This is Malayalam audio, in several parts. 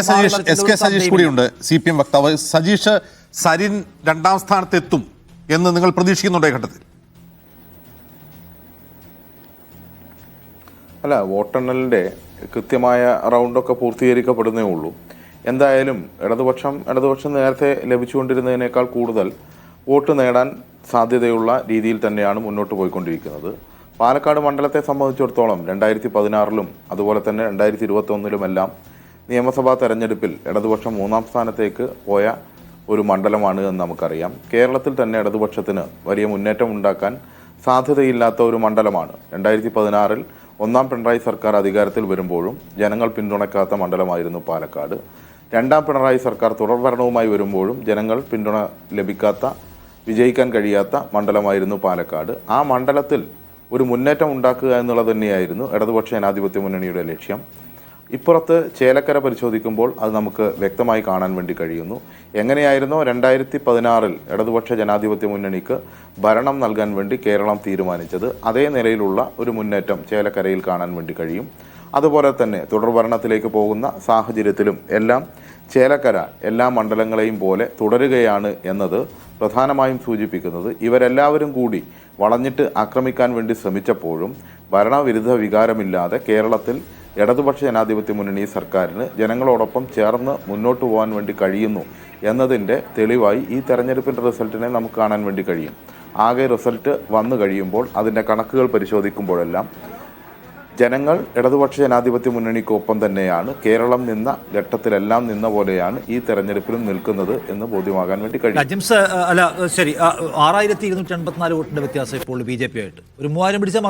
സജീഷ് കൂടിയുണ്ട്, CPM വക്താവ്. സജീഷ്, സരിൻ രണ്ടാം സ്ഥാനത്തെത്തും എന്ന് നിങ്ങൾ പ്രതീക്ഷിക്കുന്നുണ്ടോ ഈ ഘട്ടത്തിൽ? അല്ല, വോട്ടെണ്ണലിൻ്റെ കൃത്യമായ റൗണ്ടൊക്കെ പൂർത്തീകരിക്കപ്പെടുന്നേ ഉള്ളൂ. എന്തായാലും ഇടതുപക്ഷം നേരത്തെ ലഭിച്ചുകൊണ്ടിരുന്നതിനേക്കാൾ കൂടുതൽ വോട്ട് നേടാൻ സാധ്യതയുള്ള രീതിയിൽ തന്നെയാണ് മുന്നോട്ട് പോയിക്കൊണ്ടിരിക്കുന്നത്. പാലക്കാട് മണ്ഡലത്തെ സംബന്ധിച്ചിടത്തോളം 2016-ലും അതുപോലെ തന്നെ 2021-ലുമെല്ലാം നിയമസഭാ തെരഞ്ഞെടുപ്പിൽ ഇടതുപക്ഷം 3-ാം സ്ഥാനത്തേക്ക് പോയ ഒരു മണ്ഡലമാണ് എന്ന് നമുക്കറിയാം. കേരളത്തിൽ തന്നെ ഇടതുപക്ഷത്തിന് വലിയ മുന്നേറ്റം ഉണ്ടാക്കാൻ സാധ്യതയില്ലാത്ത ഒരു മണ്ഡലമാണ്. 2016-ൽ 1-ാം പിണറായി സർക്കാർ അധികാരത്തിൽ വരുമ്പോഴും ജനങ്ങൾ പിന്തുണയ്ക്കാത്ത മണ്ഡലമായിരുന്നു പാലക്കാട്. 2-ാം പിണറായി സർക്കാർ തുടർഭരണവുമായി വരുമ്പോഴും ജനങ്ങൾ പിന്തുണ ലഭിക്കാത്ത, വിജയിക്കാൻ കഴിയാത്ത മണ്ഡലമായിരുന്നു പാലക്കാട്. ആ മണ്ഡലത്തിൽ ഒരു മുന്നേറ്റം ഉണ്ടാക്കുക എന്നുള്ളത് തന്നെയായിരുന്നു ഇടതുപക്ഷ ജനാധിപത്യ മുന്നണിയുടെ ലക്ഷ്യം. ഇപ്പുറത്ത് ചേലക്കര പരിശോധിക്കുമ്പോൾ അത് നമുക്ക് വ്യക്തമായി കാണാൻ വേണ്ടി കഴിയുന്നു. എങ്ങനെയായിരുന്നോ 2016-ൽ ഇടതുപക്ഷ ജനാധിപത്യ മുന്നണിക്ക് ഭരണം നൽകാൻ വേണ്ടി കേരളം തീരുമാനിച്ചത്, അതേ നിലയിലുള്ള ഒരു മുന്നേറ്റം ചേലക്കരയിൽ കാണാൻ വേണ്ടി കഴിയും. അതുപോലെ തന്നെ തുടർഭരണത്തിലേക്ക് പോകുന്ന സാഹചര്യത്തിലും എല്ലാം ചേലക്കര എല്ലാ മണ്ഡലങ്ങളെയും പോലെ തുടരുകയാണ് എന്നത് പ്രധാനമായും സൂചിപ്പിക്കുന്നത് ഇവരെല്ലാവരും കൂടി വളഞ്ഞിട്ട് ആക്രമിക്കാൻ വേണ്ടി ശ്രമിച്ചപ്പോഴും ഭരണവിരുദ്ധ വികാരമില്ലാതെ കേരളത്തിൽ ഇടതുപക്ഷ ജനാധിപത്യ മുന്നണി സർക്കാരിന് ജനങ്ങളോടൊപ്പം ചേർന്ന് മുന്നോട്ട് പോകാൻ വേണ്ടി കഴിയുന്നു എന്നതിൻ്റെ തെളിവായി ഈ തെരഞ്ഞെടുപ്പിൻ്റെ റിസൾട്ടിനെ നമുക്ക് കാണാൻ വേണ്ടി കഴിയും. ആകെ റിസൾട്ട് വന്നു കഴിയുമ്പോൾ അതിൻ്റെ കണക്കുകൾ പരിശോധിക്കുമ്പോഴെല്ലാം ജനങ്ങൾ ഇടതുപക്ഷ ജനാധിപത്യ മുന്നണിക്കൊപ്പം തന്നെയാണ്. കേരളം നിന്ന ഘട്ടത്തിലെല്ലാം നിന്ന പോലെയാണ് ഈ തെരഞ്ഞെടുപ്പിലും നിൽക്കുന്നത് എന്ന് ബോധ്യമാകാൻ വേണ്ടി കഴിയും. അല്ല ശരി, 6284 വോട്ടിന്റെ വ്യത്യാസം ഇപ്പോൾ BJP ആയിട്ട് ഒരു 3000 പിടിച്ചാൽ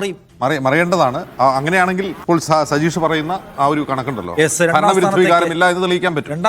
മറിയേണ്ടതാണ്. അങ്ങനെയാണെങ്കിൽ ഇപ്പോൾ സജീഷ് പറയുന്ന ആ ഒരു കണക്കുണ്ടല്ലോ, ഭരണവിരുദ്ധ വികാരമില്ല എന്ന് തെളിയിക്കാൻ പറ്റും.